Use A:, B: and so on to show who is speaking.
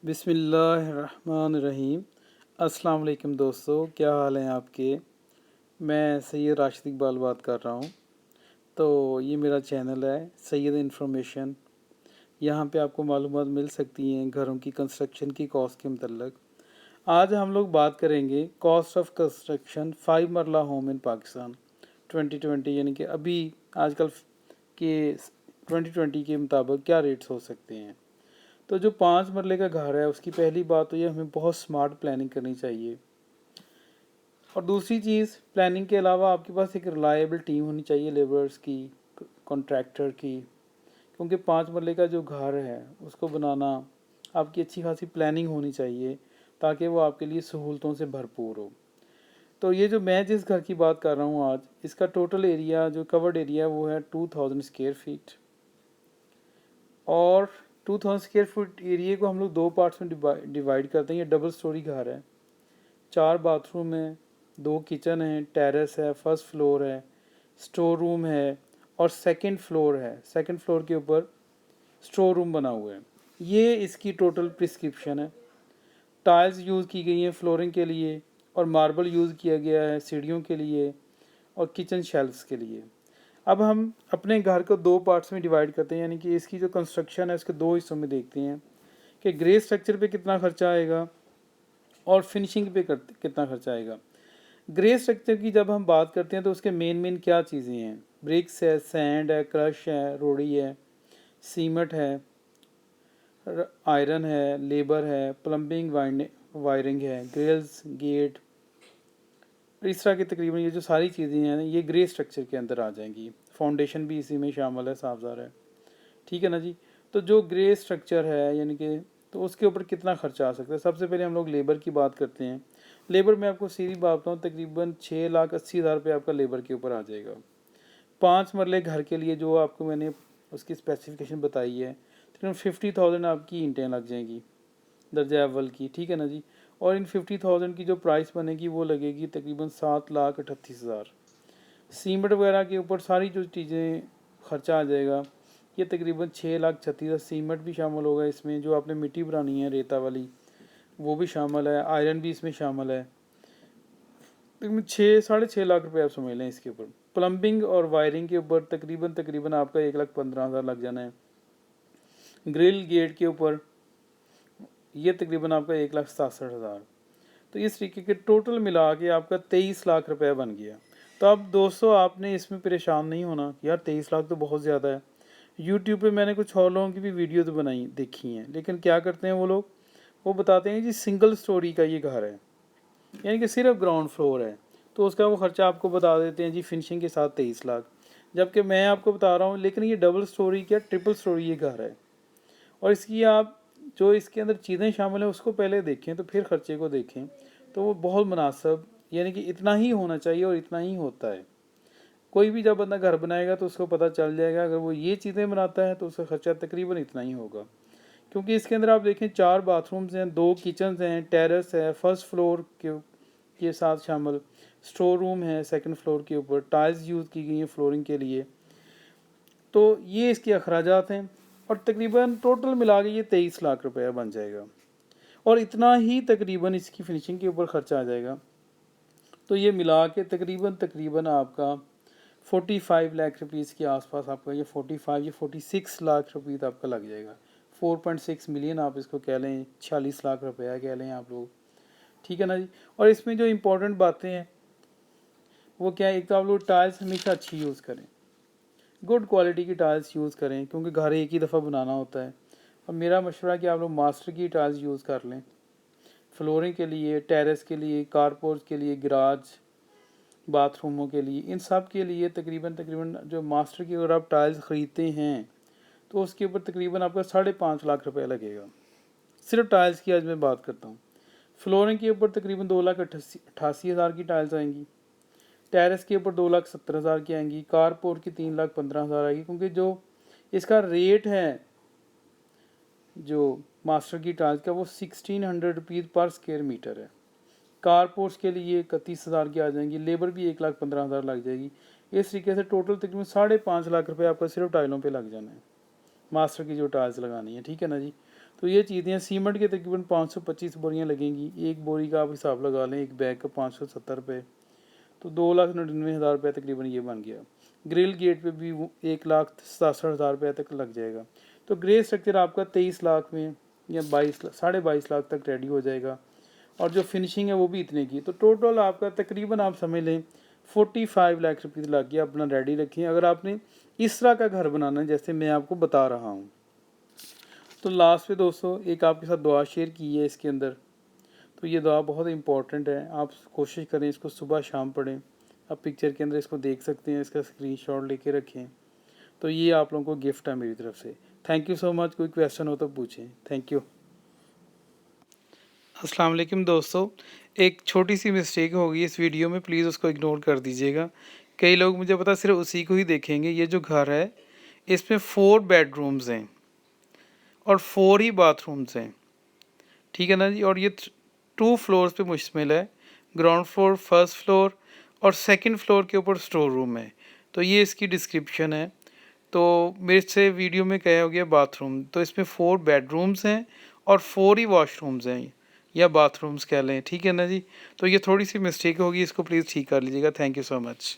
A: बिस्मिल्लाहिर्रहमानिर्रहीम। अस्सलाम वालेकुम दोस्तों, क्या हाल हैं आपके। मैं सैयद राशिद इकबाल बात कर रहा हूँ। तो ये मेरा चैनल है सैयद इन्फॉर्मेशन। यहाँ पे आपको मालूमात मिल सकती हैं घरों की कंस्ट्रक्शन की कॉस्ट के मतलब। आज हम लोग बात करेंगे कॉस्ट ऑफ कंस्ट्रक्शन 5 मरला होम इन पाकिस्तान 2020, यानी कि अभी आजकल के 2020 के मुताबिक क्या रेट्स हो सकते हैं। तो जो 5 मरले का घर है उसकी पहली बात तो ये हमें बहुत स्मार्ट प्लानिंग करनी चाहिए। और दूसरी चीज़, प्लानिंग के अलावा आपके पास एक रिलायबल टीम होनी चाहिए, लेबर्स की, कॉन्ट्रैक्टर की। क्योंकि 5 मरले का जो घर है उसको बनाना आपकी अच्छी खासी प्लानिंग होनी चाहिए ताकि वो आपके लिए सहूलतों से भरपूर हो। तो ये जो मैं जिस घर की बात कर रहा हूँ आज, इसका टोटल एरिया जो कवर्ड एरिया वो है 2000 स्क्वायर फीट। और 2000 स्क्वायर फुट एरिया को हम लोग दो पार्ट्स में डिवाइड करते हैं। ये डबल स्टोरी घर है, 4 बाथरूम है, 2 किचन है, टेरेस है, फर्स्ट फ्लोर है, स्टोर रूम है और सेकंड फ्लोर है। सेकंड फ्लोर के ऊपर स्टोर रूम बना हुआ है। ये इसकी टोटल प्रिस्क्रिप्शन है। टाइल्स यूज़ की गई हैं फ्लोरिंग के लिए और मार्बल यूज़ किया गया है सीढ़ियों के लिए और किचन शेल्फ्स के लिए। अब हम अपने घर को दो पार्ट्स में डिवाइड करते हैं, यानी कि इसकी जो कंस्ट्रक्शन है इसके दो हिस्सों में देखते हैं कि ग्रे स्ट्रक्चर पे कितना खर्चा आएगा और फिनिशिंग पे कितना खर्चा आएगा। ग्रे स्ट्रक्चर की जब हम बात करते हैं तो उसके मेन क्या चीज़ें हैं। ब्रिक्स है, सैंड है, क्रश है, रोड़ी है, सीमेंट है, आयरन है, लेबर है, प्लम्बिंग वायरिंग है, ग्रिल्स, गेट, इस तरह की तकरीबन ये जो सारी चीज़ें हैं ये ग्रे स्ट्रक्चर के अंदर आ जाएंगी। फाउंडेशन भी इसी में शामिल है, साफ ज़ाहिर है, ठीक है ना जी। तो जो ग्रे स्ट्रक्चर है यानी कि तो उसके ऊपर कितना खर्चा आ सकता है। सबसे पहले हम लोग लेबर की बात करते हैं। लेबर में आपको सीधी बात बताऊँ, तकरीबन 6,80,000 रुपये आपका लेबर के ऊपर आ जाएगा। 5 मरले घर के लिए जो आपको मैंने उसकी स्पेसिफिकेशन बताई है, तकरीबन 50,000 आपकी ईंटें लग जाएंगी दर्जा अव्वल की, ठीक है ना जी। और इन 50,000 की जो प्राइस बनेगी वो लगेगी तकरीबन 7,38,000। सीमेंट वगैरह के ऊपर सारी जो चीज़ें खर्चा आ जाएगा ये तकरीबन 6,36,000। सीमेंट भी शामिल होगा इसमें, जो आपने मिट्टी बनानी है रेता वाली वो भी शामिल है, आयरन भी इसमें शामिल है। तकरीबन 6 साढ़े 6 लाख रुपये आप समझ लें इसके ऊपर। प्लम्बिंग और वायरिंग के ऊपर तकरीबन आपका 1,15,000 लग जाना है। ग्रिल गेट के ऊपर ये तकरीबन आपका 1,67,000। तो इस तरीके के टोटल मिला के आपका 23 लाख रुपए बन गया। तो अब दोस्तों आपने इसमें परेशान नहीं होना कि यार 23 लाख तो बहुत ज़्यादा है। यूट्यूब पे मैंने कुछ और लोगों की भी वीडियो तो बनाई देखी हैं, लेकिन क्या करते हैं वो लोग, वो बताते हैं जी सिंगल स्टोरी का ये घर है, यानी कि सिर्फ ग्राउंड फ्लोर है, तो उसका वो खर्चा आपको बता देते हैं जी फिनिशिंग के साथ 23 लाख। जबकि मैं आपको बता रहा हूँ लेकिन ये डबल स्टोरी क्या ट्रिपल स्टोरी ये घर है। और इसकी आप जो इसके अंदर चीज़ें शामिल हैं उसको पहले देखें तो फिर खर्चे को देखें, तो वो बहुत मुनासिब, यानी कि इतना ही होना चाहिए और इतना ही होता है। कोई भी जब बंदा घर बनाएगा तो उसको पता चल जाएगा, अगर वो ये चीज़ें बनाता है तो उसका खर्चा तकरीबन इतना ही होगा। क्योंकि इसके अंदर आप देखें 4 बाथरूम्स हैं, 2 किचन हैं, टेरेस है, फर्स्ट फ्लोर के साथ शामिल स्टोर रूम है, सेकंड फ्लोर के ऊपर टाइल्स यूज़ की गई हैं फ्लोरिंग के लिए। तो ये इसके अखराजात हैं और तकरीबन टोटल मिला के ये 23 लाख रुपया बन जाएगा और इतना ही तकरीबन इसकी फिनिशिंग के ऊपर खर्चा आ जाएगा। तो ये मिला के तकरीबन आपका 45 लाख रुपीज़ के आसपास आपका ये 45 या 46 लाख रुपये आपका लग जाएगा। 4.6 मिलियन आप इसको कह लें, 46 लाख रुपया कह लें आप लोग, ठीक है ना जी। और इसमें जो इम्पोर्टेंट बातें हैं वो क्या है, एक तो आप लोग टाइल्स हमेशा अच्छी यूज़ करें, गुड क्वालिटी की टाइल्स यूज़ करें, क्योंकि घर एक ही दफ़ा बनाना होता है। और मेरा मशवरा है कि आप लोग मास्टर की टाइल्स यूज़ कर लें फ्लोरिंग के लिए, टेरेस के लिए, कारपोर्च के लिए, गराज, बाथरूमों के लिए, इन सब के लिए तकरीबन जो मास्टर की अगर आप टाइल्स ख़रीदते हैं तो उसके ऊपर तकरीबन आपका 5.5 लाख रुपया लगेगा। सिर्फ टाइल्स की आज मैं बात करता हूँ। फ्लोरिंग के ऊपर तकरीबन 2,88,000 की टाइल्स आएंगी, टेरेस के ऊपर 2,70,000 की आएंगी, कारपोर्ट की 3,15,000 आएगी, क्योंकि जो इसका रेट है जो मास्टर की टाइल्स का वो 1,600 रुपीज़ पर स्क्वायर मीटर है। कारपोर्ट्स के लिए 31,000 की आ जाएंगी, लेबर भी 1,15,000 लग जाएगी। इस तरीके से टोटल तकरीबन 5.5 लाख रुपये आपका सिर्फ टाइलों पे लग जाना है, मास्टर की जो टाइल्स लगानी है, ठीक है ना जी। तो ये चीज़ें सीमेंट के तकरीबन 525 बोरियाँ लगेंगी। एक बोरी का आप हिसाब लगा लें, एक बैग का 570 रुपये, तो 2,99,000 रुपये तकरीबन ये बन गया। ग्रिल गेट पे भी 1,67,000 रुपये तक लग जाएगा। तो ग्रे स्ट्रक्चर आपका 23 लाख में या 22 लाख तक रेडी हो जाएगा, और जो फिनिशिंग है वो भी इतने की। तो टोटल आपका तकरीबन आप समझ लें 45 लाख रुपये लग गया। अपना रेडी रखिए अगर आपने इस तरह का घर बनाना है जैसे मैं आपको बता रहा हूँ। तो लास्ट पे दोस्तों एक आपके साथ दुआ शेयर की है इसके अंदर। तो ये दुआ बहुत इंपॉर्टेंट है, आप कोशिश करें इसको सुबह शाम पढ़ें। आप पिक्चर के अंदर इसको देख सकते हैं, इसका स्क्रीनशॉट लेके रखें। तो ये आप लोगों को गिफ्ट है मेरी तरफ से। Thank you so much. कोई क्वेश्चन हो तो पूछें। Thank you. अस्सलाम वालेकुम दोस्तों, एक छोटी सी मिस्टेक हो गई इस वीडियो में, प्लीज़ उसको इग्नोर कर दीजिएगा। कई लोग मुझे पता सिर्फ उसी को ही देखेंगे। ये जो घर है इसमें 4 बेडरूम्स हैं और 4 ही बाथरूम्स हैं, ठीक है ना जी। और ये 2 फ्लोर्स पे मुश्तमिल है, ग्राउंड फ्लोर, फर्स्ट फ्लोर और सेकंड फ्लोर के ऊपर स्टोर रूम है। तो ये इसकी डिस्क्रिप्शन है। तो मेरे से वीडियो में क्या हो गया बाथरूम, तो इसमें 4 बेडरूम्स हैं और 4 ही वॉशरूम्स हैं या बाथरूम्स कह लें, ठीक है ना जी। तो ये थोड़ी सी मिस्टेक होगी, इसको प्लीज़ ठीक कर लीजिएगा। Thank you so much.